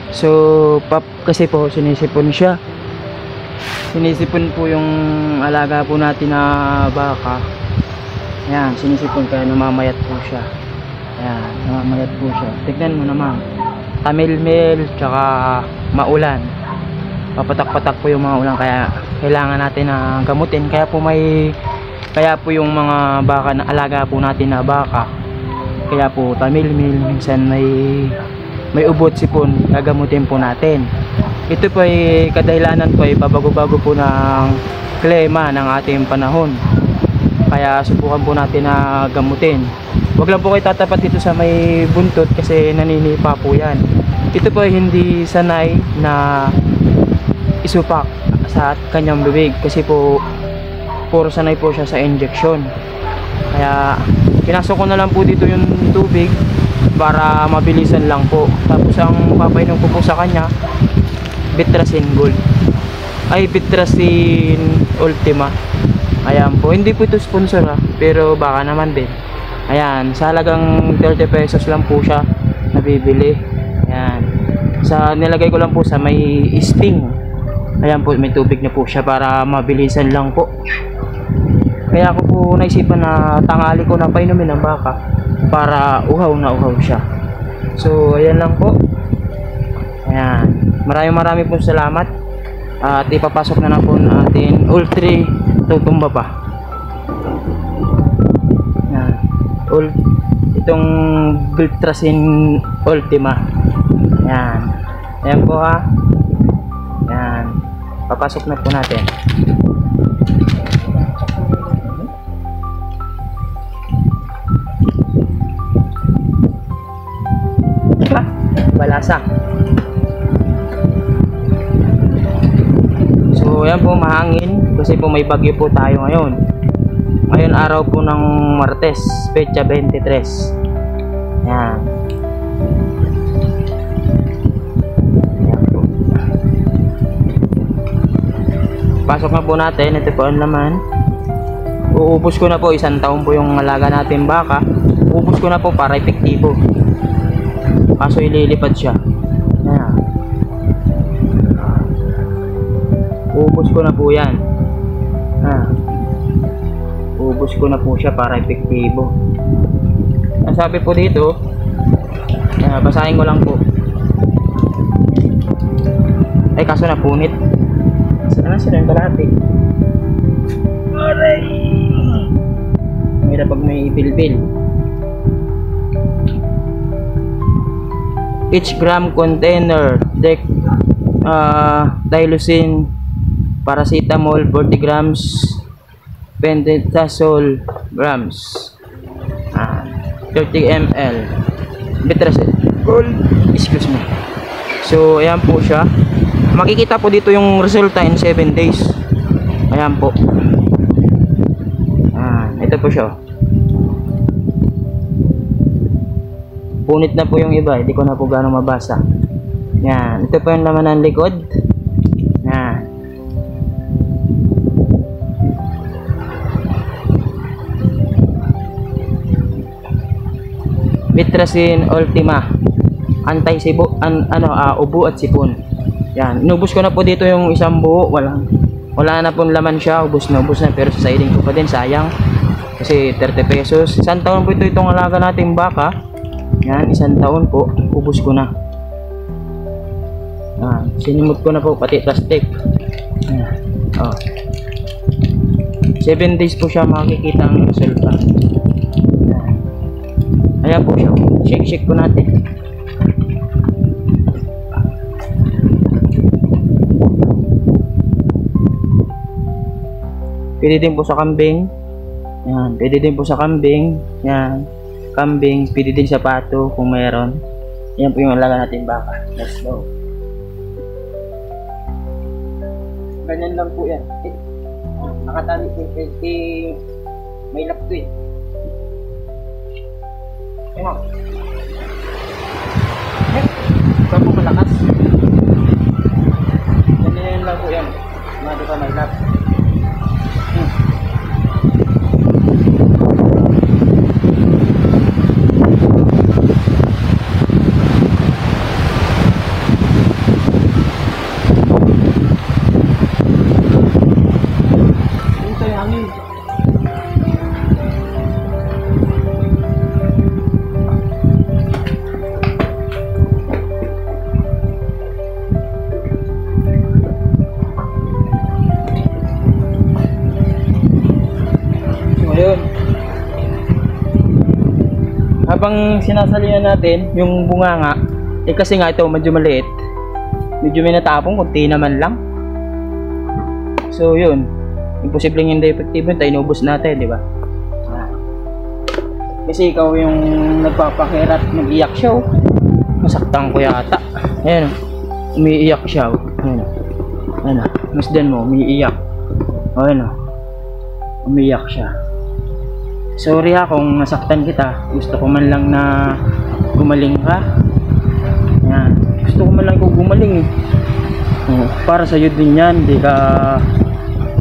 So kasi po sinisipon siya. Sinisipon po yung alaga po natin na baka. Ayan, sinisipon kaya namamayat po siya. Ayan, namamayat po siya. Tignan mo naman. Tamilmil, tsaka maulan. Papatak-patak po yung mga ulan, kaya kailangan natin na gamutin. Kaya po yung mga baka na alaga po natin na baka, kaya po tamilmil, minsan may ubot sipon, gagamutin po natin. Ito po ay kadahilanan po ay pabago-bago po ng klima ng ating panahon. Kaya subukan po natin na gamutin. Huwag lang po kayo tatapat dito sa may buntot kasi naninipa po yan. Ito po ay hindi sanay na isupak sa kanyang bibig kasi po puro sanay po siya sa injection. Kaya pinasok ko na lang po dito yung tubig para mabilisan lang po. Tapos ang papainom ko po sa kanya, Bitrasin Gold ay Bitrasin Ultima. Ayan po, hindi po ito sponsor pero baka naman din. Ayan, sa halagang 30 pesos lang po siya nabibili. Ayan, nilagay ko lang po sa may sting. Ayan po, may tubig na po siya para mabilisan lang po. Kaya ako po naisipan na tangali ko na painumin ang baka para uhaw na uhaw siya. So ayan lang po. Ayan, maraming po salamat. At ipapasok na po natin ultra tutumba pa. Ayan, itong Bitrasin Ultima. Ayan, ayan po Ayan, papasok na po natin. Balasa. So ayan po, mahangin kasi po may bagyo po tayo ngayon. Ngayon araw po ng Martes, petsa 23. Ayan. Pasok na po natin. Ito po ang laman. Uubos ko na po, 1 taon po yung alaga natin baka. Uubos ko na po para epektibo. Kaso ililipad siya. Ayan. Uubos ko na po yan. Uubos ko na po siya para epektibo. Ang sabi po dito, basahin ko lang po. Ay kaso napunit. Sana sila yung kalahati. Aray! Mahirap pag may bilbil. Each gram container Tylosin paracetamol 40 grams, Pentothazole grams, 30 ml Bitrasin Gold. Excuse me. So ayan po siya. Makikita po dito yung resulta in 7 days. Ayan po. Ito po siya. Punit na po yung iba, hindi ko na po gano'ng mabasa. Yan, ito po yung laman ng likod. Yan. Bitrasin Ultima, anti-sibo, ubo at sipon. Yan, inubos ko na po dito yung isang buo, wala na pong laman siya, ubos na, pero sasailin ko pa din, sayang. Kasi 30 pesos, 1 taon po itong alaga nating baka. Yan, 1 taon po, ubos ko na. Sinimot ko na po pati plastic. 7 days po siya makikita ang resulta. Ayan po siya, shake ko natin. Pwede din po sa kambing. Yan, pwede din po sa kambing. Yan, kambing, pwede din sa pato kung mayroon. Yan po yung alaga natin baka. Let's go. Ganyan lang po yan. Nakatali may lap to eh. Ayan. Ito po malakas. Ganyan lang po yan. Mga di pa may lap. habang sinasalian natin yung bunganga, kasi nga ito medyo maliit. Medyo may natapong, kunti naman lang. So yun, imposibleng hindi effective yun, tayo inubos natin, di ba? Kasi ikaw yung nagpapakirat, nag-iyak siya, oh. Masaktan ko yata. Ayan, umiiyak siya, oh. Ayan, masdan mo, umiiyak. Ayan, umiiyak siya. Sorry ha kung nasaktan kita. Gusto ko man lang na gumaling ka. Ayan, gusto ko man lang kung gumaling, eh. Para sa'yo din yan, di ka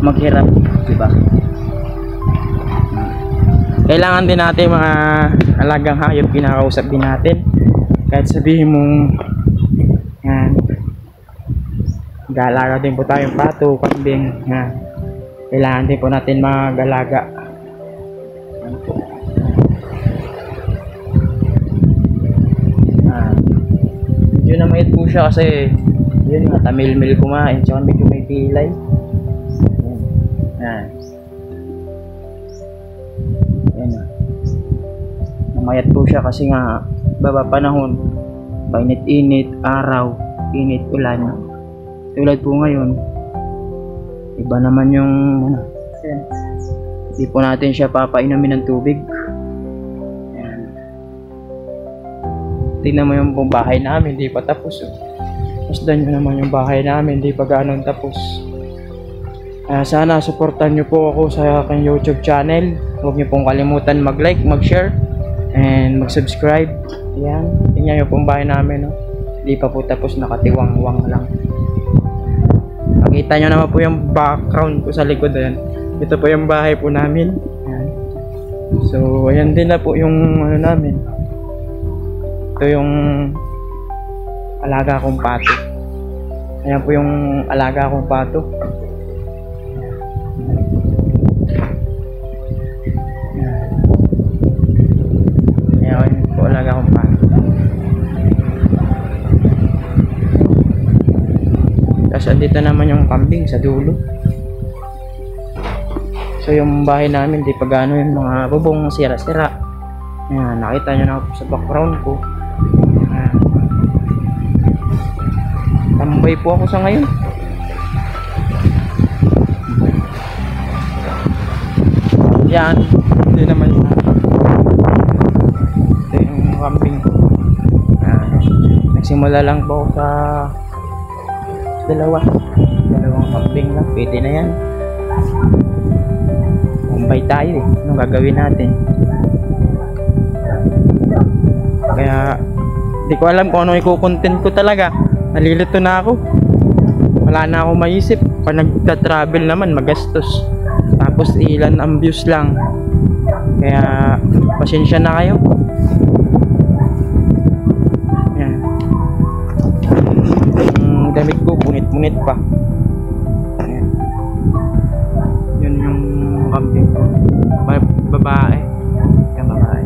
maghirap, diba? Kailangan din natin mga alagang hayop, kinakausap din natin. Kahit sabihin mong yan, galaga din po tayong pato, kambing, yan. Kailangan din po natin mag-alaga. Medyo na mayat po siya kasi yun nga, tamil-mil kumain, tsaka medyo may pilay. Yan. Namayat po siya kasi nga baba panahon, painit-init, araw, init, ulan. Tulad po ngayon, iba naman yung hindi po natin siya papainumin ng tubig. Ayan. Tingnan mo yung bahay namin, hindi pa tapos. Masdan nyo naman yung bahay namin, hindi pa gano'n tapos. Sana supportan nyo po ako sa aking YouTube channel. Huwag nyo pong kalimutan mag-like, mag-share, and mag-subscribe. Ayan, tingnan nyo pong bahay namin, no? Hindi pa po tapos, nakatiwang-wang lang. Makita nyo naman po yung background ko sa likod. Ayan. Ito po yung bahay po namin. Ayan. So, ayan din na po yung ano namin. Ito yung alaga kong pato. Ayan po yung alaga kong pato. Ayan po alaga kong pato. Tapos andito naman yung kambing sa dulo. So yung bahay namin di pa gaano yung mga bubong sira-sira. Ayan, nakita nyo na po sa background ko. Ayan. Tambay po ako sa ngayon. Yan, hindi naman yun. Ito yung kambing ko. Ayan. Nagsimula lang po sa dalawang kambing lang, pwede na yan. Kumbay tayo eh, anong gagawin natin? Kaya di ko alam kung ano i-content ko talaga. Nalilito na ako, wala na akong maisip. Pag nagta-travel naman magastos, tapos ilan ang views lang. Kaya pasensya na kayo. Damit ko punit-punit pa. Ayan. Yun yung kambing ko. Babae. Yan, babae.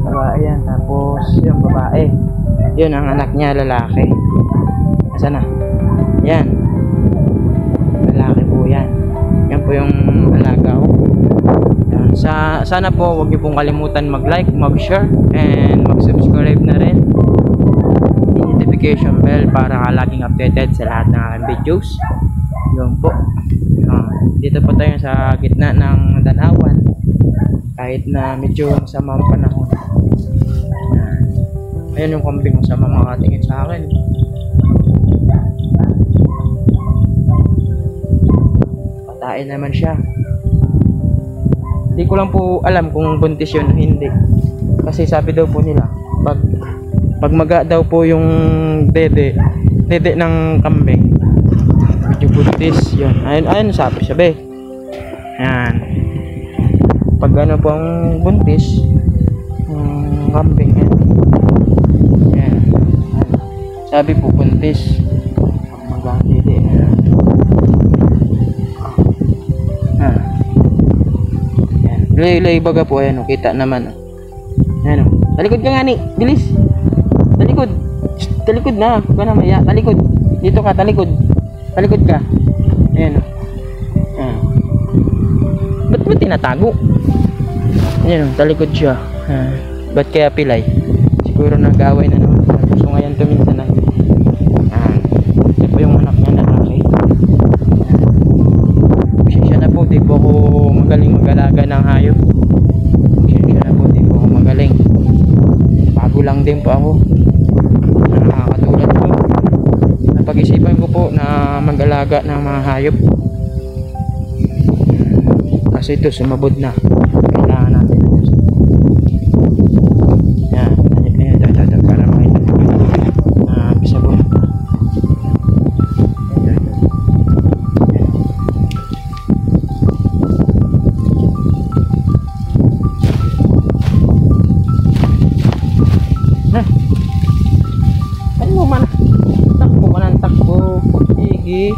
Babae yan. Tapos yung babae, yun ang anak niya, lalaki. Nasaan na? Yan, lalaki po yan. Yan po yung alaga ko. Yan. Sana po huwag niyo pong kalimutan mag-like, mag-share, and mag-subscribe na rin. Notification bell para laging updated sa lahat ng aking videos. Yun po. Dito po tayo sa gitna ng danawan. Kahit na medyo masama ang panahon. Ayan yung kambing, masama makatingin sa akin. Patain naman siya. Hindi ko lang po alam kung buntis yun o hindi. Kasi sabi daw po nila, pag maga daw po yung dede ng kambing, medyo buntis yun. Ayun sabi. Ayan. Pag ano po ang buntis, kambing yan. Ayan. Sabi po buntis. Pag maga ang dede. Lay baga po, ayan o, kita naman o. Ayan o, talikod ka nga ni, bilis. Talikod na, huwag ka na maya, talikod. Dito ka, talikod ka. Ayan o. Ayan. Ba't Ba't tinatago? Ayan o, talikod siya. Ba't kaya pilay? Siguro nag-away na naman. So ngayon tuminsan na. Ito po yung anak niya na lalaki. Pasensya na po, di po ako magaling mag-alaga ng hayop. Pasensya na po, di po ako magaling. Bago lang din po ako. Nakakatulad po. Napag-isipan ko po na mag-alaga ng mga hayop. Kasi ito sumabod na. Kailangan natin. Yan. Ito. Para makita. Bisa po. Ano man? Takbo ka ng takbo. Sige.